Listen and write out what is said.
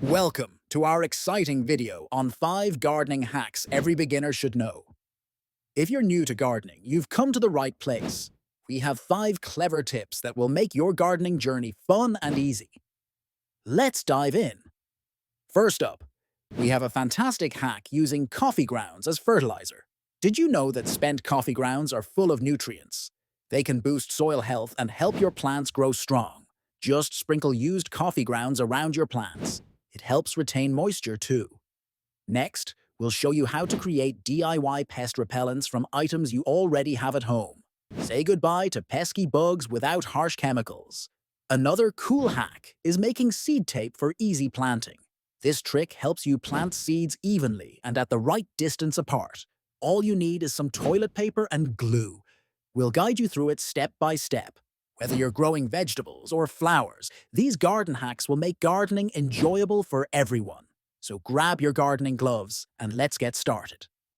Welcome to our exciting video on 5 gardening hacks every beginner should know. If you're new to gardening, you've come to the right place. We have 5 clever tips that will make your gardening journey fun and easy. Let's dive in. First up, we have a fantastic hack using coffee grounds as fertilizer. Did you know that spent coffee grounds are full of nutrients? They can boost soil health and help your plants grow strong. Just sprinkle used coffee grounds around your plants. It helps retain moisture too. Next, we'll show you how to create DIY pest repellents from items you already have at home. Say goodbye to pesky bugs without harsh chemicals. Another cool hack is making seed tape for easy planting. This trick helps you plant seeds evenly and at the right distance apart. All you need is some toilet paper and glue. We'll guide you through it step by step. Whether you're growing vegetables or flowers, these garden hacks will make gardening enjoyable for everyone. So grab your gardening gloves and let's get started.